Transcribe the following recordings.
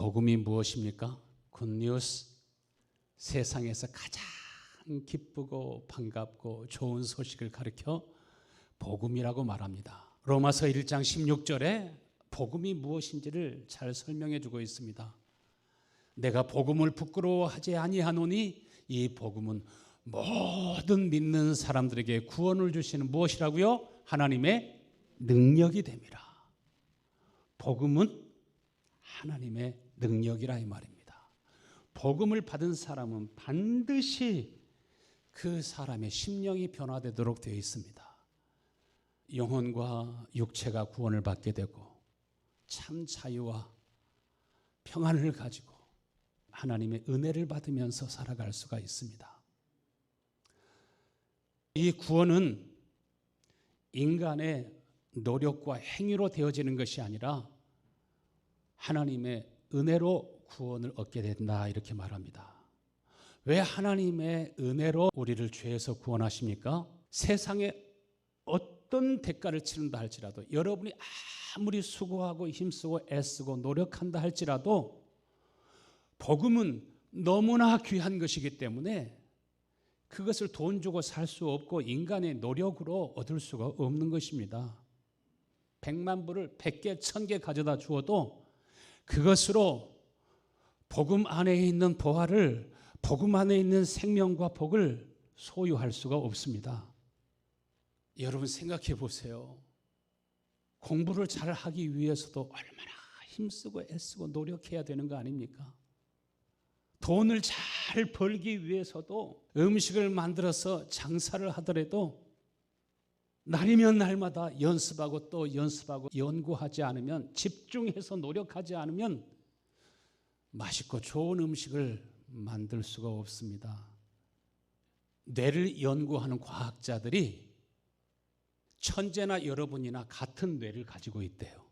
복음이 무엇입니까? 굿뉴스. 세상에서 가장 기쁘고 반갑고 좋은 소식을 가리켜 복음이라고 말합니다. 로마서 1장 16절에 복음이 무엇인지를 잘 설명해 주고 있습니다. 내가 복음을 부끄러워하지 아니하노니 이 복음은 모든 믿는 사람들에게 구원을 주시는 무엇이라고요? 하나님의 능력이 됨이라. 복음은 하나님의 능력이라 이 말입니다. 복음을 받은 사람은 반드시 그 사람의 심령이 변화되도록 되어 있습니다. 영혼과 육체가 구원을 받게 되고 참 자유와 평안을 가지고 하나님의 은혜를 받으면서 살아갈 수가 있습니다. 이 구원은 인간의 노력과 행위로 되어지는 것이 아니라 하나님의 은혜로 구원을 얻게 된다 이렇게 말합니다. 왜 하나님의 은혜로 우리를 죄에서 구원하십니까? 세상에 어떤 대가를 치른다 할지라도 여러분이 아무리 수고하고 힘쓰고 애쓰고 노력한다 할지라도 복음은 너무나 귀한 것이기 때문에 그것을 돈 주고 살 수 없고 인간의 노력으로 얻을 수가 없는 것입니다. 100만 불을 100개, 1000개 가져다 주어도 그것으로 복음 안에 있는 보화를, 복음 안에 있는 생명과 복을 소유할 수가 없습니다. 여러분 생각해 보세요. 공부를 잘 하기 위해서도 얼마나 힘쓰고 애쓰고 노력해야 되는 거 아닙니까? 돈을 잘 벌기 위해서도 음식을 만들어서 장사를 하더라도 날이면 날마다 연습하고 또 연습하고 연구하지 않으면, 집중해서 노력하지 않으면 맛있고 좋은 음식을 만들 수가 없습니다. 뇌를 연구하는 과학자들이 천재나 여러분이나 같은 뇌를 가지고 있대요.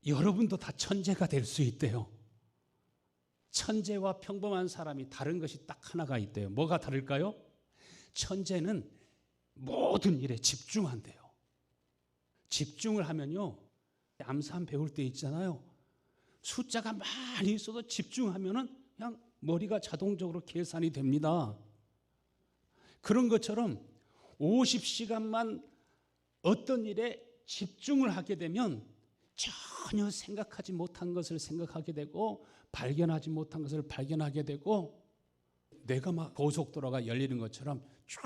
여러분도 다 천재가 될 수 있대요. 천재와 평범한 사람이 다른 것이 딱 하나가 있대요. 뭐가 다를까요? 천재는 모든 일에 집중한대요. 집중을 하면요, 암산 배울 때 있잖아요. 숫자가 많이 있어도 집중하면은 그냥 머리가 자동적으로 계산이 됩니다. 그런 것처럼 50시간만 어떤 일에 집중을 하게 되면 전혀 생각하지 못한 것을 생각하게 되고 발견하지 못한 것을 발견하게 되고 뇌가 막 고속도로가 열리는 것처럼 쫙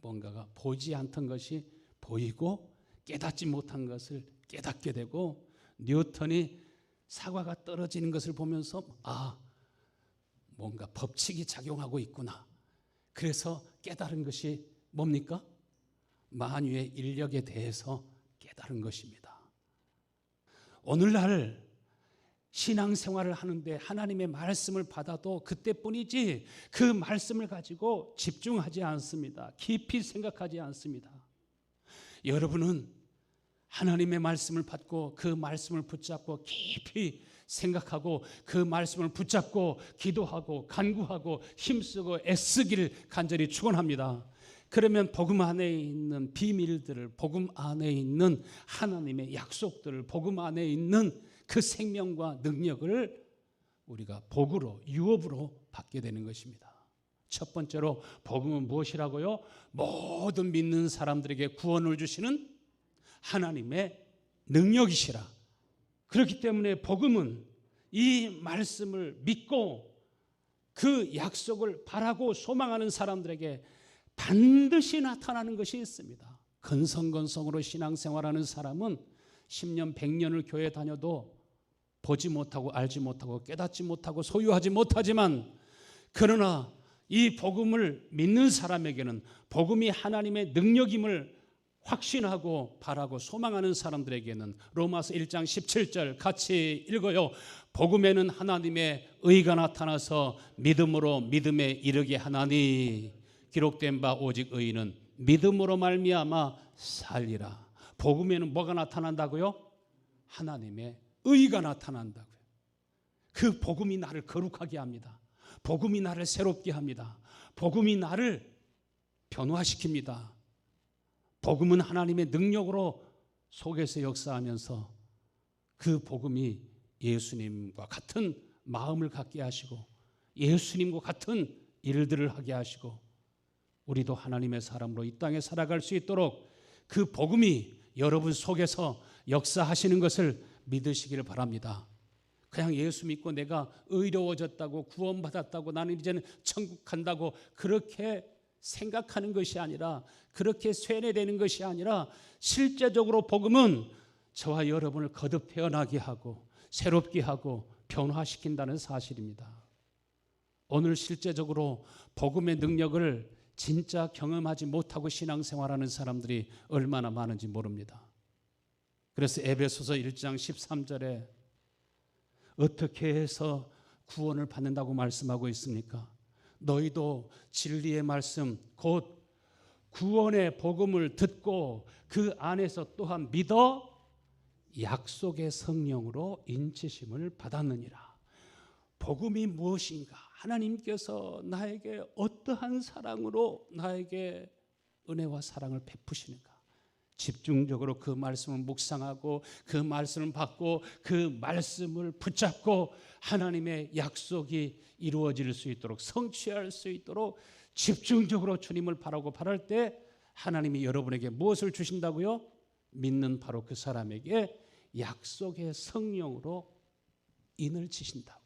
뭔가가 보지 않던 것이 보이고 깨닫지 못한 것을 깨닫게 되고, 뉴턴이 사과가 떨어지는 것을 보면서 뭔가 법칙이 작용하고 있구나. 그래서 깨달은 것이 뭡니까? 만유의 인력에 대해서 깨달은 것입니다. 오늘날 신앙생활을 하는데 하나님의 말씀을 받아도 그때뿐이지 그 말씀을 가지고 집중하지 않습니다. 깊이 생각하지 않습니다. 여러분은 하나님의 말씀을 받고 그 말씀을 붙잡고 깊이 생각하고 그 말씀을 붙잡고 기도하고 간구하고 힘쓰고 애쓰기를 간절히 축원합니다. 그러면 복음 안에 있는 비밀들을, 복음 안에 있는 하나님의 약속들을, 복음 안에 있는 그 생명과 능력을 우리가 복으로, 유업으로 받게 되는 것입니다. 첫 번째로 복음은 무엇이라고요? 모든 믿는 사람들에게 구원을 주시는 하나님의 능력이시라. 그렇기 때문에 복음은 이 말씀을 믿고 그 약속을 바라고 소망하는 사람들에게 반드시 나타나는 것이 있습니다. 건성건성으로 신앙생활하는 사람은 10년, 100년을 교회 다녀도 보지 못하고 알지 못하고 깨닫지 못하고 소유하지 못하지만, 그러나 이 복음을 믿는 사람에게는 복음이 하나님의 능력임을 확신하고 바라고 소망하는 사람들에게는 로마서 1장 17절 같이 읽어요. 복음에는 하나님의 의가 나타나서 믿음으로 믿음에 이르게 하나니 기록된 바 오직 의인은 믿음으로 말미암아 살리라. 복음에는 뭐가 나타난다고요? 하나님의 의가 나타난다고요. 그 복음이 나를 거룩하게 합니다. 복음이 나를 새롭게 합니다. 복음이 나를 변화시킵니다. 복음은 하나님의 능력으로 속에서 역사하면서 그 복음이 예수님과 같은 마음을 갖게 하시고 예수님과 같은 일들을 하게 하시고 우리도 하나님의 사람으로 이 땅에 살아갈 수 있도록 그 복음이 여러분 속에서 역사하시는 것을 믿으시기를 바랍니다. 그냥 예수 믿고 내가 의로워졌다고 구원받았다고 나는 이제는 천국 간다고 그렇게 생각하는 것이 아니라 그렇게 쇠뇌되는 것이 아니라 실제적으로 복음은 저와 여러분을 거듭 태어나게 하고 새롭게 하고 변화시킨다는 사실입니다. 오늘 실제적으로 복음의 능력을 진짜 경험하지 못하고 신앙생활하는 사람들이 얼마나 많은지 모릅니다. 그래서 에베소서 1장 13절에 어떻게 해서 구원을 받는다고 말씀하고 있습니까? 너희도 진리의 말씀 곧 구원의 복음을 듣고 그 안에서 또한 믿어 약속의 성령으로 인치심을 받았느니라. 복음이 무엇인가? 하나님께서 나에게 어떠한 사랑으로 나에게 은혜와 사랑을 베푸시는가? 집중적으로 그 말씀을 묵상하고 그 말씀을 받고 그 말씀을 붙잡고 하나님의 약속이 이루어질 수 있도록 성취할 수 있도록 집중적으로 주님을 바라고 바랄 때 하나님이 여러분에게 무엇을 주신다고요? 믿는 바로 그 사람에게 약속의 성령으로 인을 치신다고요.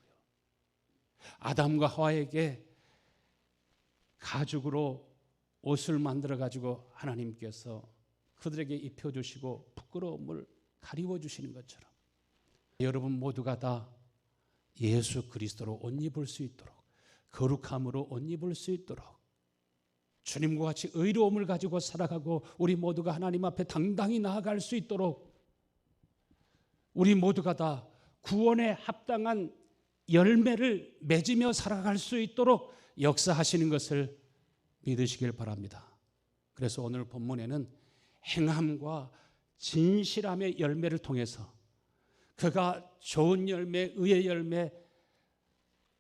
아담과 하와에게 가죽으로 옷을 만들어 가지고 하나님께서 그들에게 입혀주시고 부끄러움을 가리워주시는 것처럼 여러분 모두가 다 예수 그리스도로 옷 입을 수 있도록 거룩함으로 옷 입을 수 있도록 주님과 같이 의로움을 가지고 살아가고 우리 모두가 하나님 앞에 당당히 나아갈 수 있도록 우리 모두가 다 구원에 합당한 열매를 맺으며 살아갈 수 있도록 역사하시는 것을 믿으시길 바랍니다. 그래서 오늘 본문에는 행함과 진실함의 열매를 통해서 그가 좋은 열매, 의의 열매,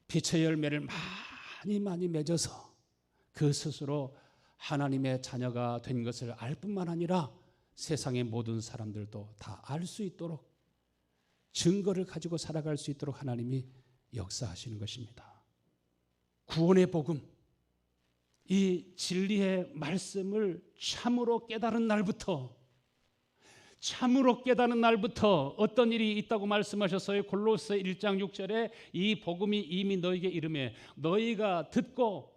빛의 열매를 많이 맺어서 그 스스로 하나님의 자녀가 된 것을 알 뿐만 아니라 세상의 모든 사람들도 다 알 수 있도록 증거를 가지고 살아갈 수 있도록 하나님이 역사하시는 것입니다. 구원의 복음, 이 진리의 말씀을 참으로 깨달은 날부터 어떤 일이 있다고 말씀하셨어요? 골로새 1장 6절에 이 복음이 이미 너에게 이르매 너희가 듣고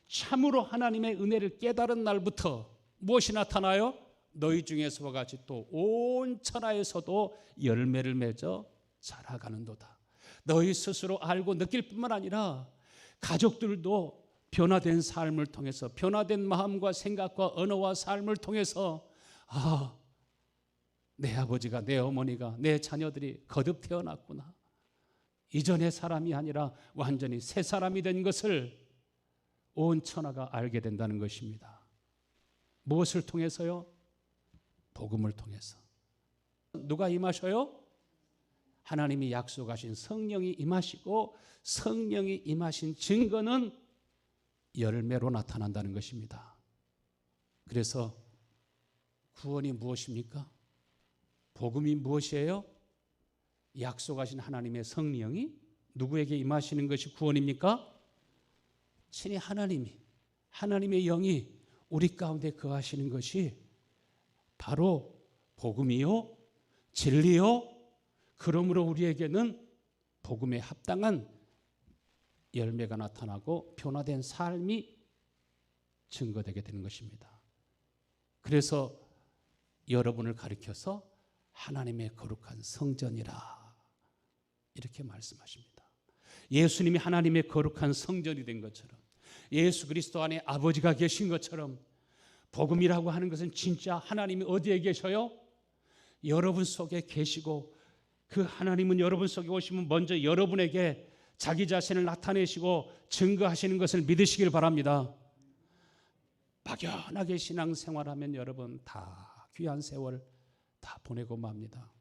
참으로 하나님의 은혜를 깨달은 날부터 무엇이 나타나요? 너희 중에서와 같이 또 온 천하에서도 열매를 맺어 자라가는도다. 너희 스스로 알고 느낄 뿐만 아니라 가족들도 변화된 삶을 통해서 변화된 마음과 생각과 언어와 삶을 통해서 내 아버지가 내 어머니가 내 자녀들이 거듭 태어났구나. 이전의 사람이 아니라 완전히 새 사람이 된 것을 온 천하가 알게 된다는 것입니다. 무엇을 통해서요? 복음을 통해서. 누가 임하셔요? 하나님이 약속하신 성령이 임하시고 성령이 임하신 증거는 열매로 나타난다는 것입니다. 그래서 구원이 무엇입니까? 복음이 무엇이에요? 약속하신 하나님의 성령이 누구에게 임하시는 것이 구원입니까? 친히 하나님의 영이 우리 가운데 거하시는 것이 바로 복음이요, 진리요. 그러므로 우리에게는 복음에 합당한 열매가 나타나고 변화된 삶이 증거되게 되는 것입니다. 그래서 여러분을 가리켜서 하나님의 거룩한 성전이라 이렇게 말씀하십니다. 예수님이 하나님의 거룩한 성전이 된 것처럼 예수 그리스도 안에 아버지가 계신 것처럼 복음이라고 하는 것은 진짜 하나님이 어디에 계셔요? 여러분 속에 계시고 그 하나님은 여러분 속에 오시면 먼저 여러분에게 자기 자신을 나타내시고 증거하시는 것을 믿으시길 바랍니다. 막연하게 신앙생활하면 여러분 다 귀한 세월 다 보내고 맙니다.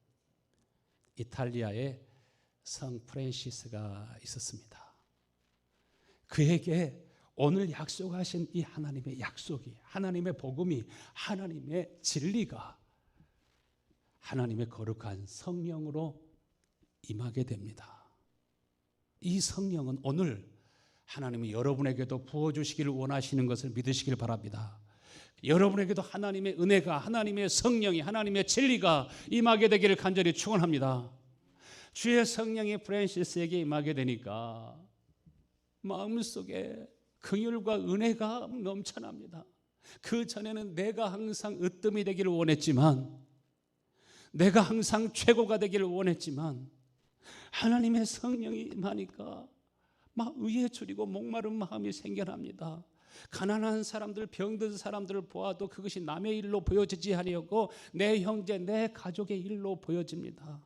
이탈리아에 성 프란시스가 있었습니다. 그에게 오늘 약속하신 이 하나님의 약속이, 하나님의 복음이, 하나님의 진리가 하나님의 거룩한 성령으로 임하게 됩니다. 이 성령은 오늘 하나님이 여러분에게도 부어주시기를 원하시는 것을 믿으시길 바랍니다. 여러분에게도 하나님의 은혜가, 하나님의 성령이, 하나님의 진리가 임하게 되기를 간절히 축원합니다. 주의 성령이 프랜시스에게 임하게 되니까 마음속에 긍휼과 은혜가 넘쳐납니다. 그 전에는 내가 항상 으뜸이 되기를 원했지만, 내가 항상 최고가 되기를 원했지만, 하나님의 성령이 임하니까 막 의에 줄이고 목마른 마음이 생겨납니다. 가난한 사람들, 병든 사람들을 보아도 그것이 남의 일로 보여지지 아니하고 내 형제, 내 가족의 일로 보여집니다.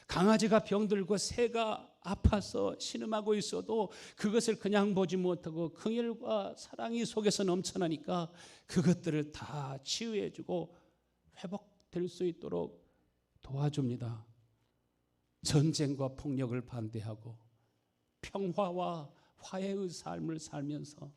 강아지가 병들고 새가 아파서 신음하고 있어도 그것을 그냥 보지 못하고 긍휼과 사랑이 속에서 넘쳐나니까 그것들을 다 치유해주고 회복될 수 있도록 도와줍니다. 전쟁과 폭력을 반대하고 평화와 화해의 삶을 살면서,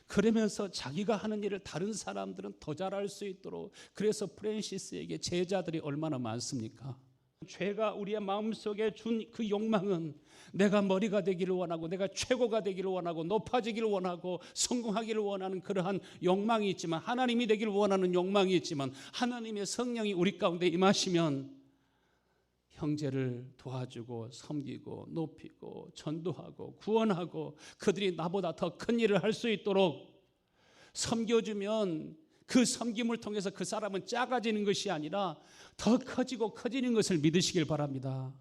그러면서 자기가 하는 일을 다른 사람들은 더 잘할 수 있도록, 그래서 프랜시스에게 제자들이 얼마나 많습니까? 죄가 우리의 마음속에 준 그 욕망은 내가 머리가 되기를 원하고, 내가 최고가 되기를 원하고, 높아지기를 원하고, 성공하기를 원하는 그러한 욕망이 있지만, 하나님이 되기를 원하는 욕망이 있지만, 하나님의 성령이 우리 가운데 임하시면 형제를 도와주고 섬기고 높이고 전도하고 구원하고 그들이 나보다 더 큰 일을 할 수 있도록 섬겨주면, 그 섬김을 통해서 그 사람은 작아지는 것이 아니라 더 커지고 커지는 것을 믿으시길 바랍니다.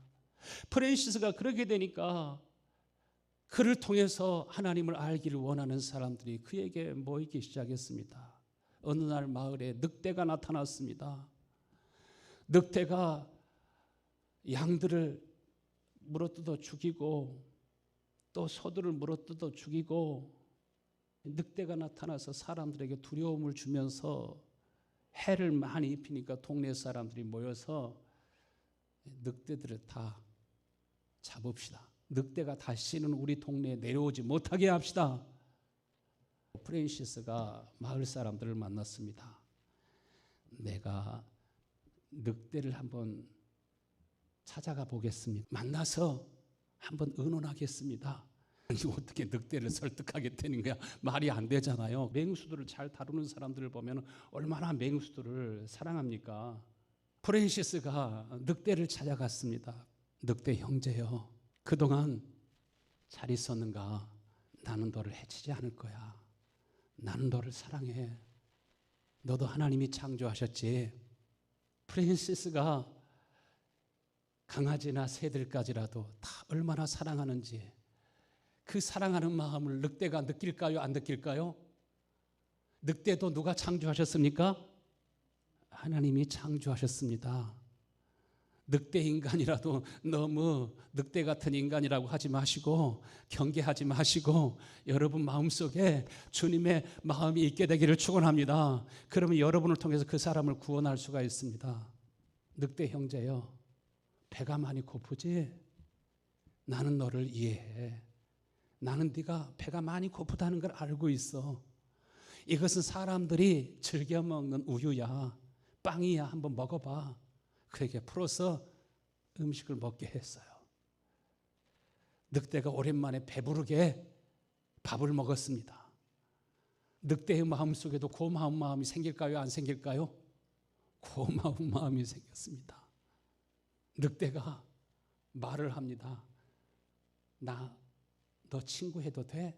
프랜시스가 그렇게 되니까 그를 통해서 하나님을 알기를 원하는 사람들이 그에게 모이기 시작했습니다. 어느 날 마을에 늑대가 나타났습니다. 늑대가 양들을 물어뜯어 죽이고 또 소들을 물어뜯어 죽이고, 늑대가 나타나서 사람들에게 두려움을 주면서 해를 많이 입히니까 동네 사람들이 모여서 늑대들을 다 잡읍시다. 늑대가 다시는 우리 동네에 내려오지 못하게 합시다. 프랜시스가 마을 사람들을 만났습니다. 내가 늑대를 한번 찾아가 보겠습니다. 만나서 한번 의논하겠습니다. 아니, 어떻게 늑대를 설득하게 되는 거야? 말이 안 되잖아요. 맹수들을 잘 다루는 사람들을 보면 얼마나 맹수들을 사랑합니까? 프랜시스가 늑대를 찾아갔습니다. 늑대 형제여, 그동안 잘 있었는가? 나는 너를 해치지 않을 거야. 나는 너를 사랑해. 너도 하나님이 창조하셨지. 프랜시스가 강아지나 새들까지라도 다 얼마나 사랑하는지, 그 사랑하는 마음을 늑대가 느낄까요? 안 느낄까요? 늑대도 누가 창조하셨습니까? 하나님이 창조하셨습니다. 늑대 인간이라도 너무 늑대 같은 인간이라고 하지 마시고, 경계하지 마시고, 여러분 마음속에 주님의 마음이 있게 되기를 축원합니다. 그러면 여러분을 통해서 그 사람을 구원할 수가 있습니다. 늑대 형제여, 배가 많이 고프지? 나는 너를 이해해. 나는 네가 배가 많이 고프다는 걸 알고 있어. 이것은 사람들이 즐겨 먹는 우유야, 빵이야. 한번 먹어봐. 그에게 풀어서 음식을 먹게 했어요. 늑대가 오랜만에 배부르게 밥을 먹었습니다. 늑대의 마음속에도 고마운 마음이 생길까요? 안 생길까요? 고마운 마음이 생겼습니다. 늑대가 말을 합니다. 너 친구 해도 돼?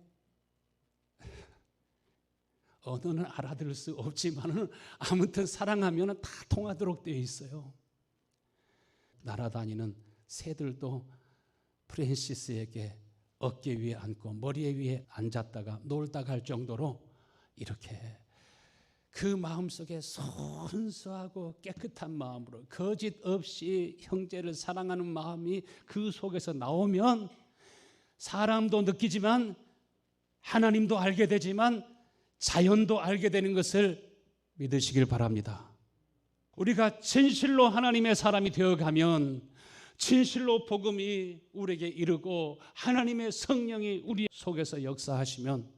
언어는 알아들을 수 없지만 아무튼 사랑하면 다 통하도록 되어 있어요. 날아다니는 새들도 프랜시스에게 어깨 위에 앉고 머리 위에 앉았다가 놀다 갈 정도로 이렇게 그 마음속에 순수하고 깨끗한 마음으로 거짓 없이 형제를 사랑하는 마음이 그 속에서 나오면 사람도 느끼지만 하나님도 알게 되지만 자연도 알게 되는 것을 믿으시길 바랍니다. 우리가 진실로 하나님의 사람이 되어가면 진실로 복음이 우리에게 이르고 하나님의 성령이 우리 속에서 역사하시면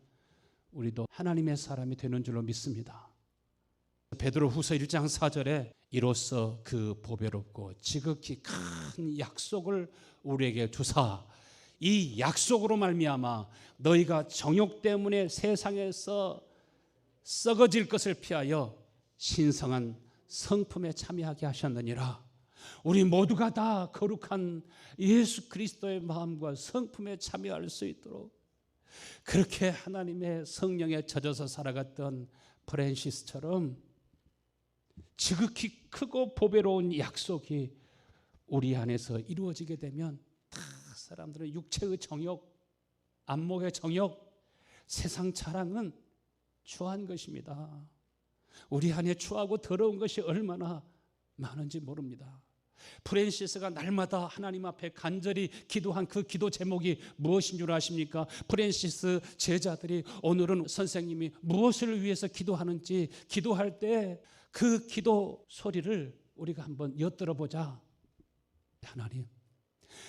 우리도 하나님의 사람이 되는 줄로 믿습니다. 베드로후서 1장 4절에 이로써 그 보배롭고 지극히 큰 약속을 우리에게 주사 이 약속으로 말미암아 너희가 정욕 때문에 세상에서 썩어질 것을 피하여 신성한 성품에 참여하게 하셨느니라. 우리 모두가 다 거룩한 예수 그리스도의 마음과 성품에 참여할 수 있도록 그렇게 하나님의 성령에 젖어서 살아갔던 프랜시스처럼 지극히 크고 보배로운 약속이 우리 안에서 이루어지게 되면 다 사람들은 육체의 정욕, 안목의 정욕, 세상 자랑은 추한 것입니다. 우리 안에 추하고 더러운 것이 얼마나 많은지 모릅니다. 프랜시스가 날마다 하나님 앞에 간절히 기도한 그 기도 제목이 무엇인 줄 아십니까? 프랜시스 제자들이 오늘은 선생님이 무엇을 위해서 기도하는지 기도할 때 그 기도 소리를 우리가 한번 엿들어 보자. 하나님,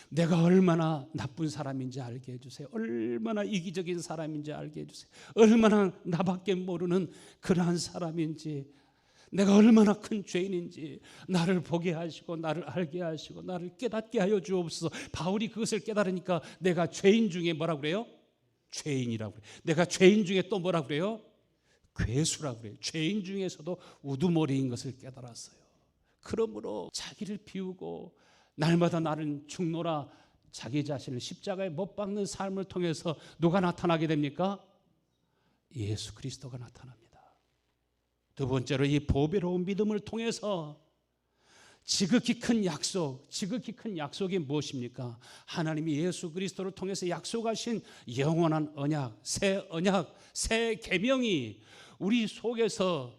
내가 얼마나 나쁜 사람인지 알게 해주세요. 얼마나 이기적인 사람인지 알게 해주세요. 얼마나 나밖에 모르는 그러한 사람인지, 내가 얼마나 큰 죄인인지 나를 보게 하시고 나를 알게 하시고 나를 깨닫게 하여 주옵소서. 바울이 그것을 깨달으니까 내가 죄인 중에 뭐라고 그래요? 죄인이라고 그래요. 내가 죄인 중에 또 뭐라고 그래요? 괴수라고 그래요. 죄인 중에서도 우두머리인 것을 깨달았어요. 그러므로 자기를 비우고 날마다 나는 죽노라 자기 자신을 십자가에 못 박는 삶을 통해서 누가 나타나게 됩니까? 예수 그리스도가 나타납니다. 두 번째로 이 보배로운 믿음을 통해서 지극히 큰 약속, 지극히 큰 약속이 무엇입니까? 하나님이 예수 그리스도를 통해서 약속하신 영원한 언약, 새 계명이 우리 속에서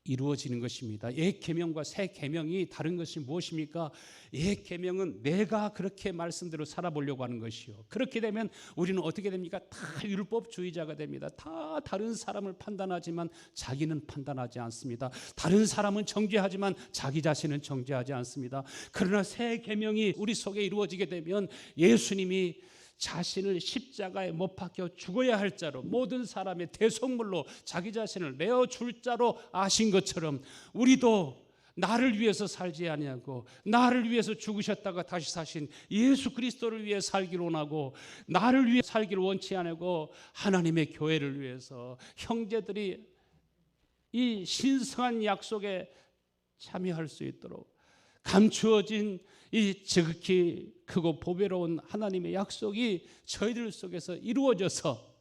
이루어지는 것입니다. 옛 계명과 새 계명이 다른 것이 무엇입니까? 옛 계명은 내가 그렇게 말씀대로 살아보려고 하는 것이요. 그렇게 되면 우리는 어떻게 됩니까? 다 율법주의자가 됩니다. 다 다른 사람을 판단하지만 자기는 판단하지 않습니다. 다른 사람은 정죄하지만 자기 자신은 정죄하지 않습니다. 그러나 새 계명이 우리 속에 이루어지게 되면 예수님이 자신을 십자가에 못 박혀 죽어야 할 자로 모든 사람의 대속물로 자기 자신을 내어줄 자로 아신 것처럼 우리도 나를 위해서 살지 아니하고 나를 위해서 죽으셨다가 다시 사신 예수 그리스도를 위해 살기를 원하고 나를 위해 살기를 원치 않고 하나님의 교회를 위해서 형제들이 이 신성한 약속에 참여할 수 있도록 감추어진 이 지극히 크고 보배로운 하나님의 약속이 저희들 속에서 이루어져서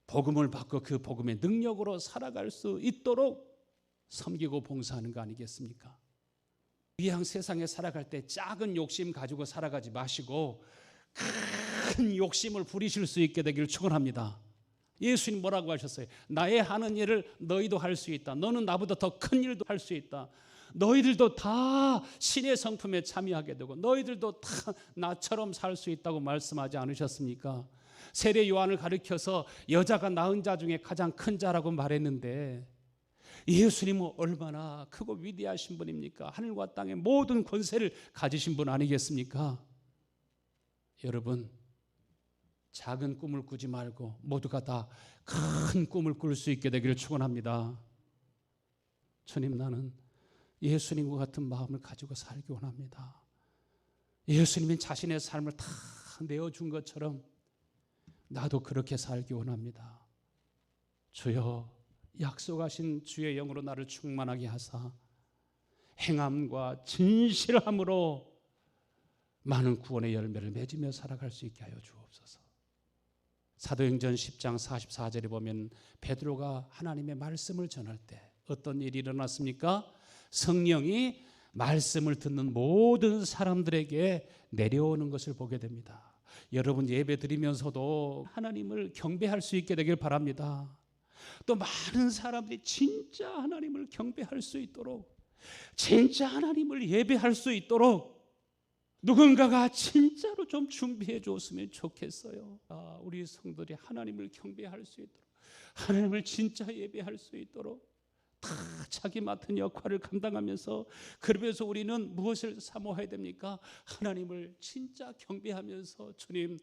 복음을 받고 그 복음의 능력으로 살아갈 수 있도록 섬기고 봉사하는 거 아니겠습니까? 이 양 세상에 살아갈 때 작은 욕심 가지고 살아가지 마시고 큰 욕심을 부리실 수 있게 되기를 축원합니다. 예수님 뭐라고 하셨어요? 나의 하는 일을 너희도 할 수 있다. 너는 나보다 더 큰 일도 할 수 있다. 너희들도 다 신의 성품에 참여하게 되고 너희들도 다 나처럼 살 수 있다고 말씀하지 않으셨습니까? 세례 요한을 가리켜서 여자가 낳은 자 중에 가장 큰 자라고 말했는데 예수님은 얼마나 크고 위대하신 분입니까? 하늘과 땅의 모든 권세를 가지신 분 아니겠습니까? 여러분, 작은 꿈을 꾸지 말고 모두가 다 큰 꿈을 꿀 수 있게 되기를 축원합니다. 주님, 나는 예수님과 같은 마음을 가지고 살기 원합니다. 예수님이 자신의 삶을 다 내어준 것처럼 나도 그렇게 살기 원합니다. 주여, 약속하신 주의 영으로 나를 충만하게 하사 행함과 진실함으로 많은 구원의 열매를 맺으며 살아갈 수 있게 하여 주옵소서. 사도행전 10장 44절에 보면 베드로가 하나님의 말씀을 전할 때 어떤 일이 일어났습니까? 성령이 말씀을 듣는 모든 사람들에게 내려오는 것을 보게 됩니다. 여러분, 예배 드리면서도 하나님을 경배할 수 있게 되길 바랍니다. 또 많은 사람들이 진짜 하나님을 경배할 수 있도록, 진짜 하나님을 예배할 수 있도록 누군가가 진짜로 좀 준비해 줬으면 좋겠어요. 우리 성도들이 하나님을 경배할 수 있도록, 하나님을 진짜 예배할 수 있도록 다 자기 맡은 역할을 감당하면서, 그러면서 우리는 무엇을 사모해야 됩니까? 하나님을 진짜 경배하면서 주님,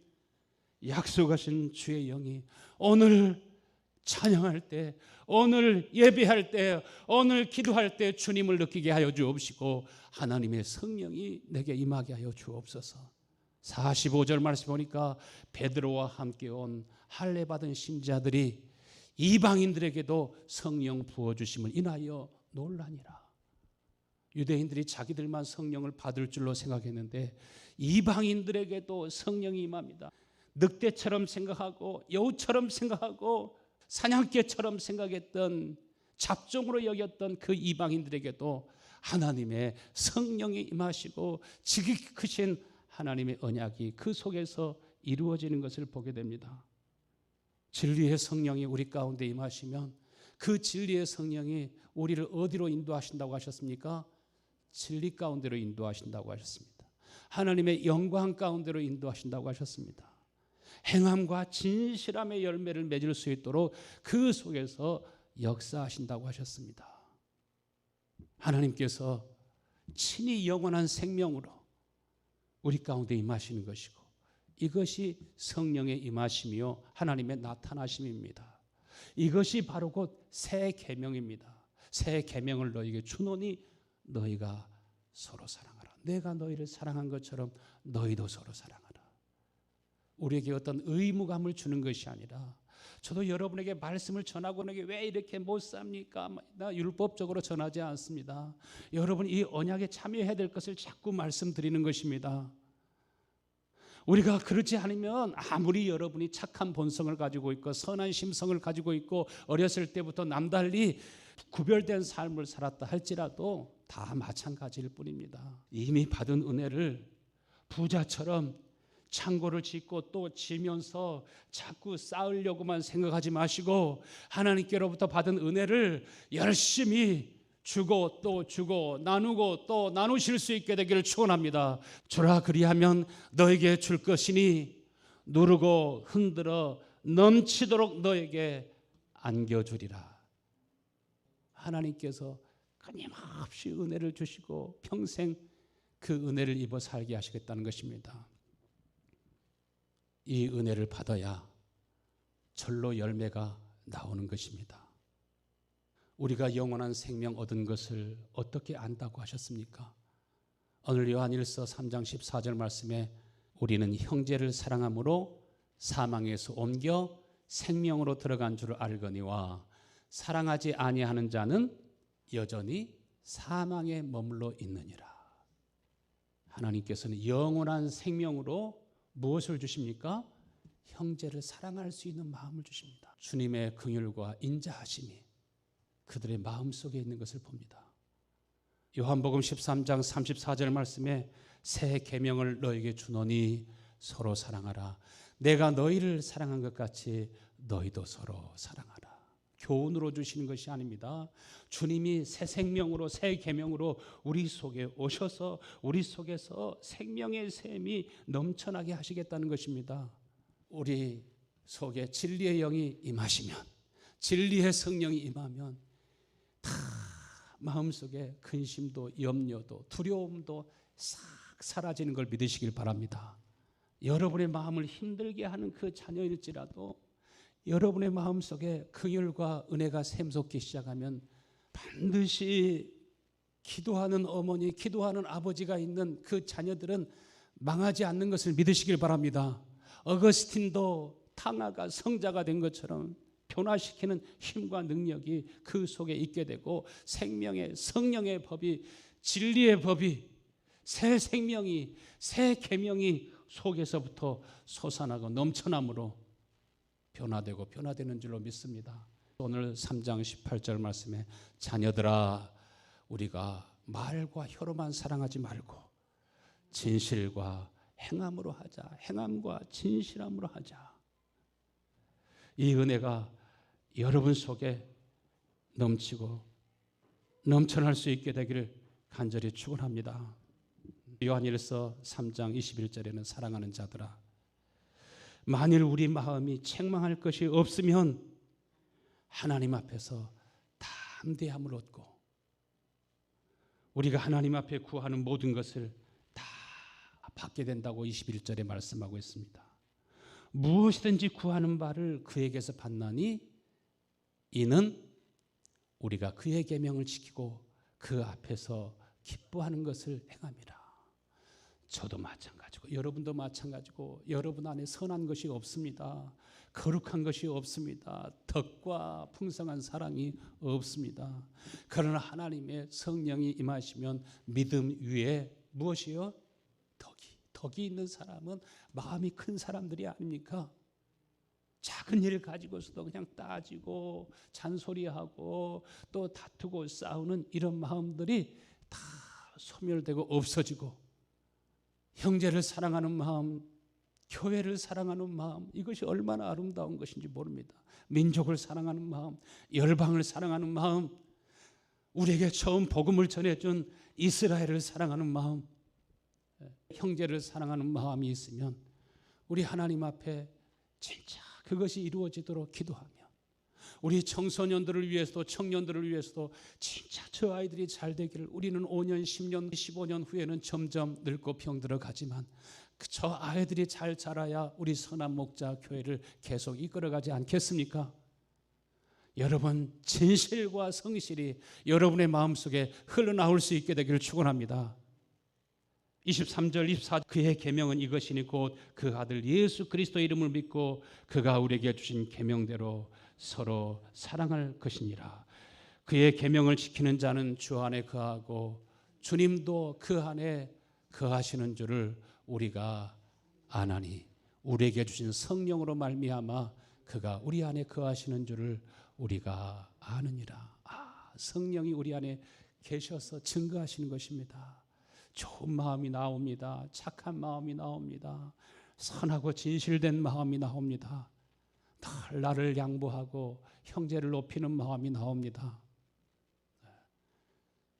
약속하신 주의 영이 오늘 찬양할 때, 오늘 예배할 때, 오늘 기도할 때 주님을 느끼게 하여 주옵시고 하나님의 성령이 내게 임하게 하여 주옵소서. 45절 말씀 보니까 베드로와 함께 온 할례 받은 신자들이 이방인들에게도 성령 부어주심을 인하여 놀라니라. 유대인들이 자기들만 성령을 받을 줄로 생각했는데 이방인들에게도 성령이 임합니다. 늑대처럼 생각하고 여우처럼 생각하고 사냥개처럼 생각했던, 잡종으로 여겼던 그 이방인들에게도 하나님의 성령이 임하시고 지극히 크신 하나님의 언약이 그 속에서 이루어지는 것을 보게 됩니다. 진리의 성령이 우리 가운데 임하시면 그 진리의 성령이 우리를 어디로 인도하신다고 하셨습니까? 진리 가운데로 인도하신다고 하셨습니다. 하나님의 영광 가운데로 인도하신다고 하셨습니다. 행함과 진실함의 열매를 맺을 수 있도록 그 속에서 역사하신다고 하셨습니다. 하나님께서 친히 영원한 생명으로 우리 가운데 임하시는 것이고, 이것이 성령의 임하심이요 하나님의 나타나심입니다. 이것이 바로 곧 새 계명입니다. 새 계명을 너희에게 주노니 너희가 서로 사랑하라. 내가 너희를 사랑한 것처럼 너희도 서로 사랑하라. 우리에게 어떤 의무감을 주는 것이 아니라, 저도 여러분에게 말씀을 전하고 내게 왜 이렇게 못 삽니까? 나 율법적으로 전하지 않습니다. 여러분 이 언약에 참여해야 될 것을 자꾸 말씀드리는 것입니다. 우리가 그렇지 않으면 아무리 여러분이 착한 본성을 가지고 있고 선한 심성을 가지고 있고 어렸을 때부터 남달리 구별된 삶을 살았다 할지라도 다 마찬가지일 뿐입니다. 이미 받은 은혜를 부자처럼 창고를 짓고 또 지면서 자꾸 쌓으려고만 생각하지 마시고 하나님께로부터 받은 은혜를 열심히 주고 또 주고 나누고 또 나누실 수 있게 되기를 축원합니다. 주라 그리하면 너에게 줄 것이니 누르고 흔들어 넘치도록 너에게 안겨주리라. 하나님께서 끊임없이 은혜를 주시고 평생 그 은혜를 입어 살게 하시겠다는 것입니다. 이 은혜를 받아야 절로 열매가 나오는 것입니다. 우리가 영원한 생명 얻은 것을 어떻게 안다고 하셨습니까? 오늘 요한일서 3장 14절 말씀에 우리는 형제를 사랑함으로 사망에서 옮겨 생명으로 들어간 줄 알거니와 사랑하지 아니하는 자는 여전히 사망에 머물러 있느니라. 하나님께서는 영원한 생명으로 무엇을 주십니까? 형제를 사랑할 수 있는 마음을 주십니다. 주님의 긍휼과 인자하심이 그들의 마음속에 있는 것을 봅니다. 요한복음 13장 34절 말씀에 새 계명을 너에게 주노니 서로 사랑하라. 내가 너희를 사랑한 것 같이 너희도 서로 사랑하라. 교훈으로 주시는 것이 아닙니다. 주님이 새 생명으로 새 계명으로 우리 속에 오셔서 우리 속에서 생명의 샘이 넘쳐나게 하시겠다는 것입니다. 우리 속에 진리의 영이 임하시면, 진리의 성령이 임하면 다 마음속에 근심도 염려도 두려움도 싹 사라지는 걸 믿으시길 바랍니다. 여러분의 마음을 힘들게 하는 그 자녀일지라도 여러분의 마음속에 긍휼과 은혜가 샘솟기 시작하면 반드시 기도하는 어머니, 기도하는 아버지가 있는 그 자녀들은 망하지 않는 것을 믿으시길 바랍니다. 어거스틴도 탕아가 성자가 된 것처럼 변화시키는 힘과 능력이 그 속에 있게 되고 생명의 성령의 법이, 진리의 법이, 새 생명이, 새 계명이 속에서부터 솟아나고 넘쳐남으로 변화되고 변화되는 줄로 믿습니다. 오늘 3장 18절 말씀에 자녀들아 우리가 말과 혀로만 사랑하지 말고 진실과 행함으로 하자. 행함과 진실함으로 하자. 이 은혜가 여러분 속에 넘치고 넘쳐날 수 있게 되기를 간절히 축원합니다. 요한일서 3장 21절에는 사랑하는 자들아 만일 우리 마음이 책망할 것이 없으면 하나님 앞에서 담대함을 얻고 우리가 하나님 앞에 구하는 모든 것을 다 받게 된다고 21절에 말씀하고 있습니다. 무엇이든지 구하는 바를 그에게서 받나니 이는 우리가 그의 계명을 지키고 그 앞에서 기뻐하는 것을 행함이라. 저도 마찬가지고 여러분도 마찬가지고 여러분 안에 선한 것이 없습니다. 거룩한 것이 없습니다. 덕과 풍성한 사랑이 없습니다. 그러나 하나님의 성령이 임하시면 믿음 위에 무엇이요? 덕이 있는 사람은 마음이 큰 사람들이 아닙니까? 작은 일을 가지고서도 그냥 따지고 잔소리하고 또 다투고 싸우는 이런 마음들이 다 소멸되고 없어지고, 형제를 사랑하는 마음, 교회를 사랑하는 마음, 이것이 얼마나 아름다운 것인지 모릅니다. 민족을 사랑하는 마음, 열방을 사랑하는 마음, 우리에게 처음 복음을 전해준 이스라엘을 사랑하는 마음, 형제를 사랑하는 마음이 있으면 우리 하나님 앞에 진짜 그것이 이루어지도록 기도하며, 우리 청소년들을 위해서도 청년들을 위해서도 진짜 저 아이들이 잘 되기를, 우리는 5년, 10년, 15년 후에는 점점 늙고 병들어가지만 저 아이들이 잘 자라야 우리 선한 목자 교회를 계속 이끌어가지 않겠습니까? 여러분, 진실과 성실이 여러분의 마음속에 흘러나올 수 있게 되기를 축원합니다. 23절 24절 그의 계명은 이것이니 곧 그 아들 예수 그리스도 이름을 믿고 그가 우리에게 주신 계명대로 서로 사랑할 것이니라. 그의 계명을 지키는 자는 주 안에 거하고 주님도 그 안에 거하시는 줄을 우리가 아나니, 우리에게 주신 성령으로 말미암아 그가 우리 안에 거하시는 줄을 우리가 아느니라. 성령이 우리 안에 계셔서 증거하시는 것입니다. 좋은 마음이 나옵니다. 착한 마음이 나옵니다. 선하고 진실된 마음이 나옵니다. 늘 나를 양보하고 형제를 높이는 마음이 나옵니다.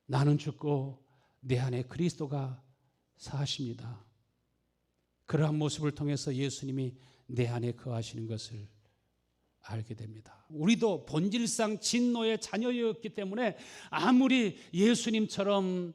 나는 죽고 내 안에 그리스도가 사십니다. 그러한 모습을 통해서 예수님이 내 안에 거하시는 것을 알게 됩니다. 우리도 본질상 진노의 자녀였기 때문에 아무리 예수님처럼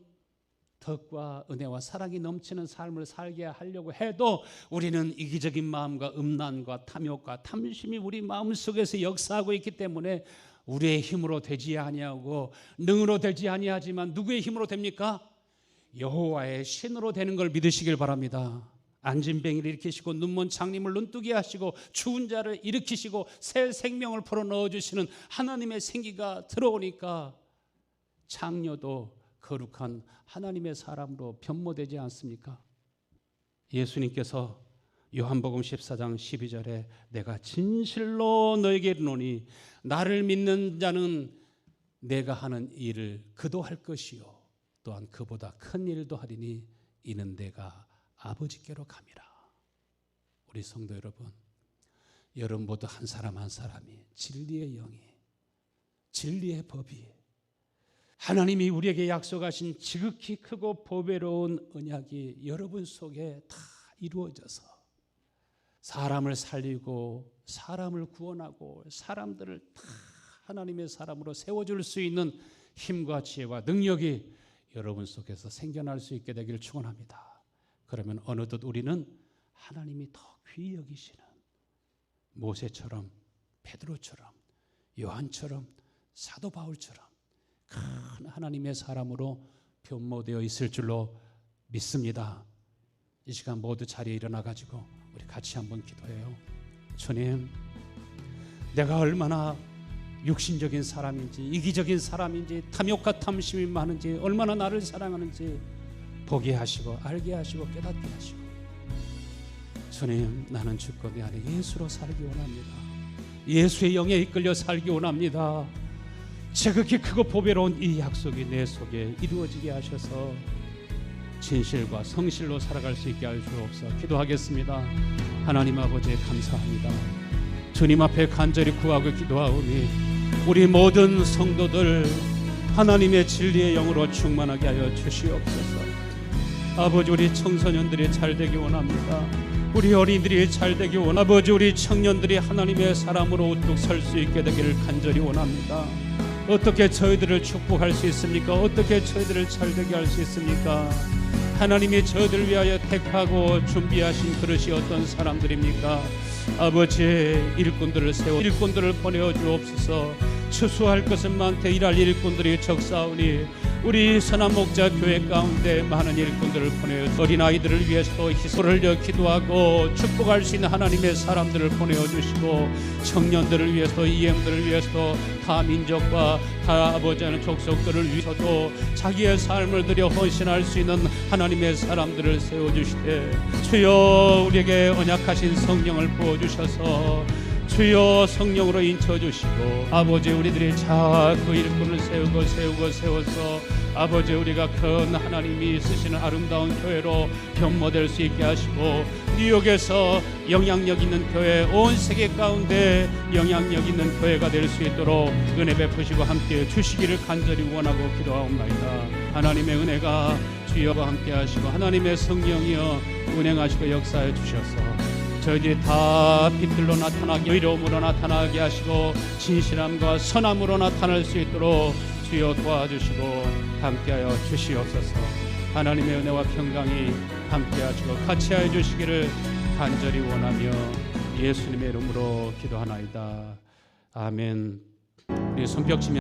덕과 은혜와 사랑이 넘치는 삶을 살게 하려고 해도 우리는 이기적인 마음과 음란과 탐욕과 탐심이 우리 마음속에서 역사하고 있기 때문에 우리의 힘으로 되지 아니하고 능으로 되지 아니하지만 누구의 힘으로 됩니까? 여호와의 신으로 되는 걸 믿으시길 바랍니다. 안진뱅이를 일으키시고 눈먼 장님을 눈뜨게 하시고 추운 자를 일으키시고 새 생명을 불어 넣어주시는 하나님의 생기가 들어오니까 장녀도 거룩한 하나님의 사람으로 변모되지 않습니까? 예수님께서 요한복음 14장 12절에 내가 진실로 너에게 이르노니 나를 믿는 자는 내가 하는 일을 그도 할 것이요 또한 그보다 큰 일도 하리니 이는 내가 아버지께로 감이라. 우리 성도 여러분, 여러분 모두 한 사람 한 사람이 진리의 영이, 진리의 법이, 하나님이 우리에게 약속하신 지극히 크고 보배로운 언약이 여러분 속에 다 이루어져서 사람을 살리고 사람을 구원하고 사람들을 다 하나님의 사람으로 세워줄 수 있는 힘과 지혜와 능력이 여러분 속에서 생겨날 수 있게 되기를 축원합니다. 그러면 어느덧 우리는 하나님이 더 귀히 여기시는 모세처럼, 베드로처럼, 요한처럼, 사도 바울처럼 큰 하나님의 사람으로 변모되어 있을 줄로 믿습니다. 이 시간 모두 자리에 일어나 가지고 우리 같이 한번 기도해요. 주님, 내가 얼마나 육신적인 사람인지, 이기적인 사람인지, 탐욕과 탐심이 많은지, 얼마나 나를 사랑하는지 보게 하시고 알게 하시고 깨닫게 하시고, 주님, 나는 죽고 내 안에 예수로 살기 원합니다. 예수의 영에 이끌려 살기 원합니다. 지극히 크고 보배로운 이 약속이 내 속에 이루어지게 하셔서 진실과 성실로 살아갈 수 있게 할 주옵소서. 기도하겠습니다. 하나님 아버지 감사합니다. 주님 앞에 간절히 구하고 기도하오니 우리 모든 성도들 하나님의 진리의 영으로 충만하게 하여 주시옵소서. 아버지, 우리 청소년들이 잘되기 원합니다. 우리 어린이들이 잘되기 원합니다. 아버지, 우리 청년들이 하나님의 사람으로 우뚝 설 수 있게 되기를 간절히 원합니다. 어떻게 저희들을 축복할 수 있습니까? 어떻게 저희들을 잘되게 할 수 있습니까? 하나님이 저들을 위하여 택하고 준비하신 그릇이 어떤 사람들입니까? 아버지, 일꾼들을 세워 일꾼들을 보내어 주옵소서. 추수할 것은 많되 일할 일꾼들이 적사오니 우리 선한 목자 교회 가운데 많은 일꾼들을 보내어 어린아이들을 위해서도 희소를 기도하고 축복할 수 있는 하나님의 사람들을 보내어 주시고 청년들을 위해서 이행들을 위해서 다 민족과 다 아버지 하는 족속들을 위해서도 자기의 삶을 들여 헌신할 수 있는 하나님의 사람들을 세워주시되 주여 우리에게 언약하신 성령을 부어주셔서 주여 성령으로 인쳐주시고 아버지 우리들이 자꾸 일꾼을 세워서 아버지 우리가 큰 하나님이 쓰시는 아름다운 교회로 변모될 수 있게 하시고 뉴욕에서 영향력 있는 교회 온 세계 가운데 영향력 있는 교회가 될 수 있도록 은혜 베푸시고 함께 주시기를 간절히 원하고 기도하옵나이다. 하나님의 은혜가 주여와 함께 하시고 하나님의 성령이여 운행하시고 역사해 주셔서 저희들이 다 빛들로 나타나게 의로움으로 나타나게 하시고 진실함과 선함으로 나타날 수 있도록 주여 도와주시고 함께하여 주시옵소서. 하나님의 은혜와 평강이 함께하시고 같이하여 주시기를 간절히 원하며 예수님의 이름으로 기도하나이다. 아멘. 우리 손뼉치며